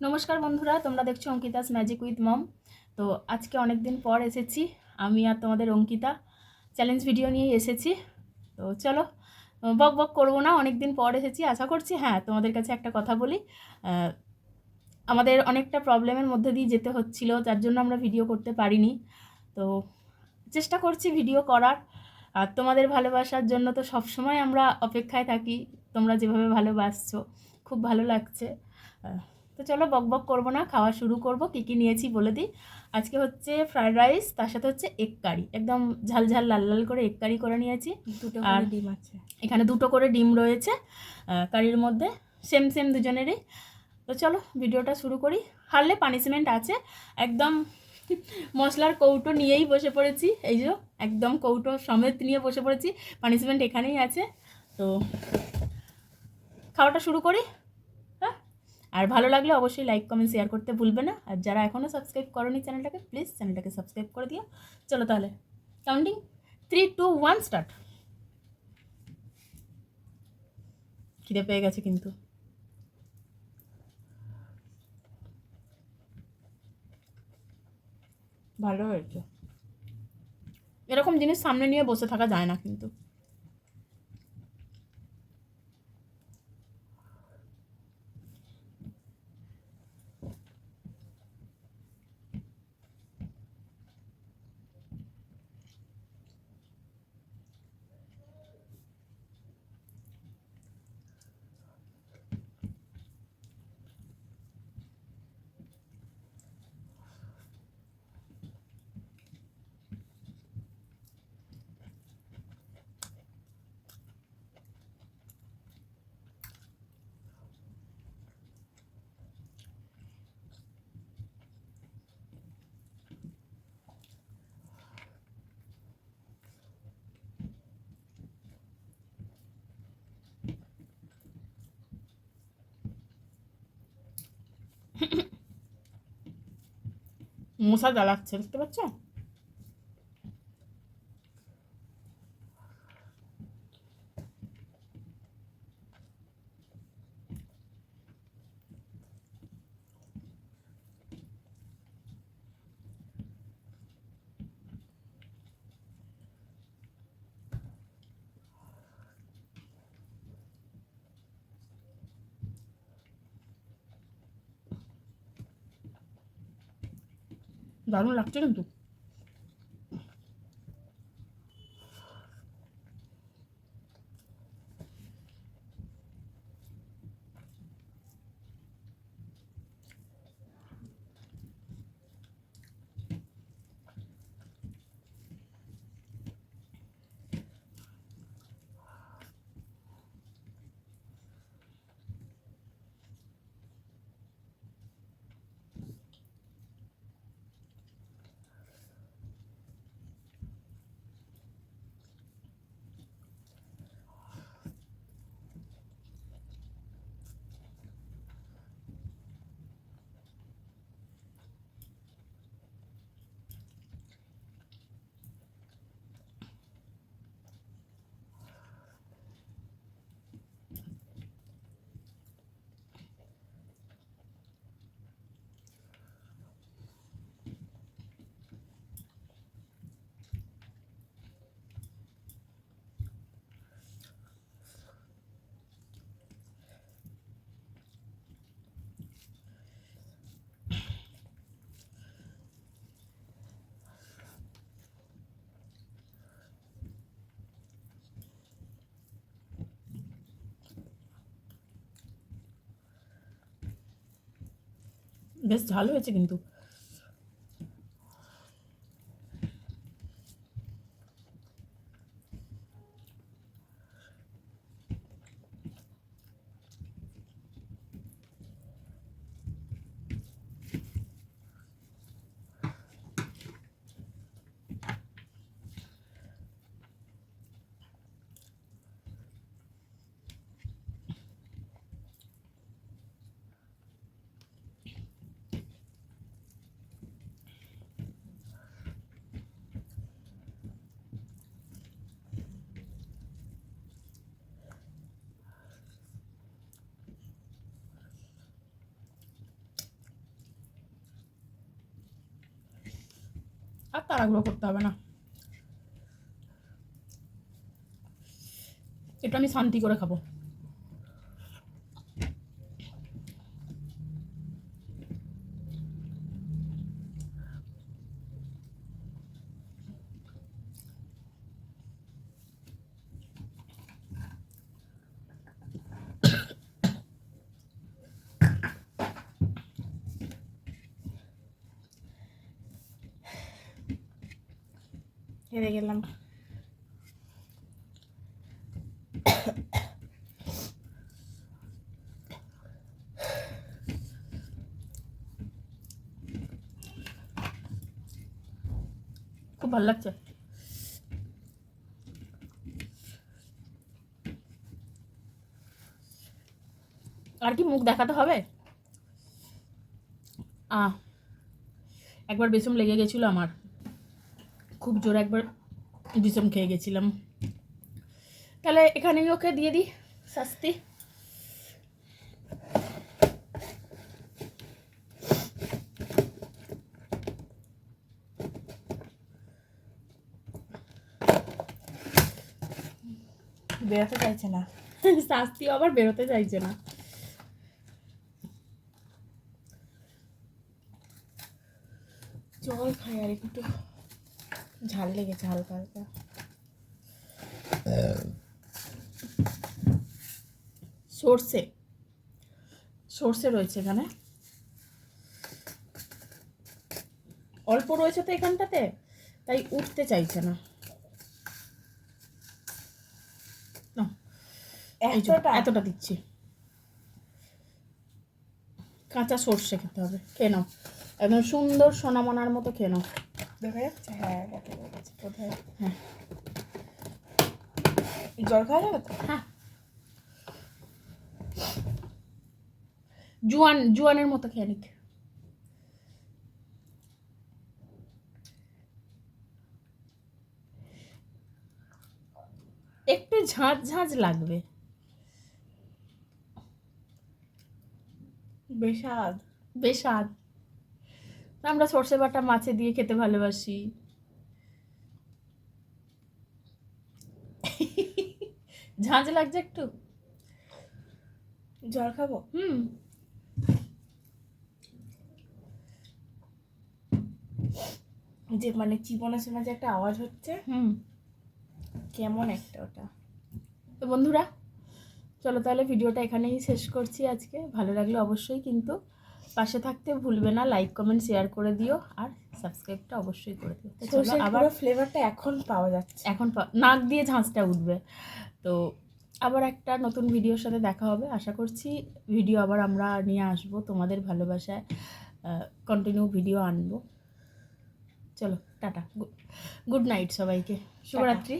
নমস্কার বন্ধুরা, তোমরা দেখছো অঙ্কিতাস ম্যাজিক উইথ মম। তো আজকে অনেক দিন পর এসেছি আমি আর তোমাদের অঙ্কিতা, চ্যালেঞ্জ ভিডিও নিয়েই এসেছি। তো চলো, বক বক করবো না, অনেক দিন পর এসেছি। আশা করছি হ্যাঁ তোমাদের কাছে একটা কথা বলি, আমাদের অনেকটা প্রবলেমের মধ্যে দিয়ে যেতে হচ্ছিল, যার জন্য আমরা ভিডিও করতে পারিনি। তো চেষ্টা করছি ভিডিও করার, আর তোমাদের ভালোবাসার জন্য তো সবসময় আমরা অপেক্ষায় থাকি। তোমরা যেভাবে ভালোবাসছো খুব ভালো লাগছে। তো চলো বক বক করবো না, খাওয়া শুরু করব। কী কী নিয়েছি বলে দিই। আজকে হচ্ছে ফ্রায়েড রাইস, তার সাথে হচ্ছে এগ কারি, একদম ঝাল ঝাল লাল লাল করে এগ কারি করে নিয়েছি। আর ডিম আছে, এখানে 2টো করে ডিম রয়েছে কারির মধ্যে, সেম সেম দুজনেরই। তো চলো ভিডিওটা শুরু করি। হারলে পানিশমেন্ট আছে, একদম মশলার কৌটো নিয়েই বসে পড়েছি, এই যে একদম কৌটো সমেত নিয়ে বসে পড়েছি, পানিশমেন্ট এখানেই আছে। তো খাওয়াটা শুরু করি। হ্যাঁ, আর ভালো লাগলে অবশ্যই লাইক কমেন্ট শেয়ার করতে ভুলবে না, আর যারা এখনও সাবস্ক্রাইব করোনি চ্যানেলটাকে, প্লিজ চ্যানেলটাকে সাবস্ক্রাইব করে দিও। চলো তাহলে, কাউন্টিং 3, 2, 1 স্টার্ট। খিদে পেয়ে গেছে কিন্তু। ভালো হয়েছে। এরকম জিনিস সামনে নিয়ে বসে থাকা যায় না কিন্তু। মশা জ্বালাচ্ছে, বুঝতে পারছো? দারুণ লাগছে কিন্তু। বেশ ঝাল হয়েছে কিন্তু। তাড়াগুলো করতে হবে না। এটা আমি শান্তি করে খাবো। হেরে গেলাম। খুব ভালো লাগছে। আর কি মুখ দেখাতে হবে? একবার বেসম লেগে গেছিলো আমার, খুব জোরে একবার বিষম খেয়ে গেছিলাম। তাহলে এখানেই ওকে দিয়ে দিই শাস্তি। বেরোতে চাইছে না। শাস্তি আবার বেরোতে চাইছে না। জল খাই আর একটু, ঝাল লেগেছে হালকা হালকা। সর্ষে সর্ষে রয়েছে এখানে, অল্প রয়েছে তো এখানটাতে, তাই উঠতে চাইছে না। এতটা দিচ্ছি। কাঁচা সর্ষে খেতে হবে, খেয়ে নাও, একদম সুন্দর সোনামনার মতো খেয়ে নাও। দেখা যাচ্ছে? হ্যাঁ দেখা যাচ্ছে কোথায়। হ্যাঁ জল খাওয়া যাবে তো? হ্যাঁ, জোয়ানের মতো খেয়ে নিক। একটু ঝাঁঝ ঝাঁঝ লাগবে। বেস্বাদ। বেস্বাদ। আমরা সর্ষে বাটা মাছে দিয়ে খেতে ভালোবাসি। ঝাঁঝ লাগছে একটু। জল খাবো? যে মানে চিবনের সময় যে একটা আওয়াজ হচ্ছে, কেমন একটা ওটা। তো বন্ধুরা চলো তাহলে ভিডিওটা এখানেই শেষ করছি আজকে। ভালো লাগলে অবশ্যই কিন্তু পাশে থাকতে ভুলবে না, লাইক কমেন্ট শেয়ার করে দিও, আর সাবস্ক্রাইবটা অবশ্যই করে দিও। চলো আবার ফ্লেভারটা এখন পাওয়া যাচ্ছে, এখন নাক দিয়ে ঝাঁঝটা উঠবে। তো আবার একটা নতুন ভিডিওর সাথে দেখা হবে আশা করছি। ভিডিও আবার আমরা নিয়ে আসবো, তোমাদের ভালোবাসায় কন্টিনিউ ভিডিও আনবো। চলো টাটা, গুড নাইট সবাইকে, শুভরাত্রি।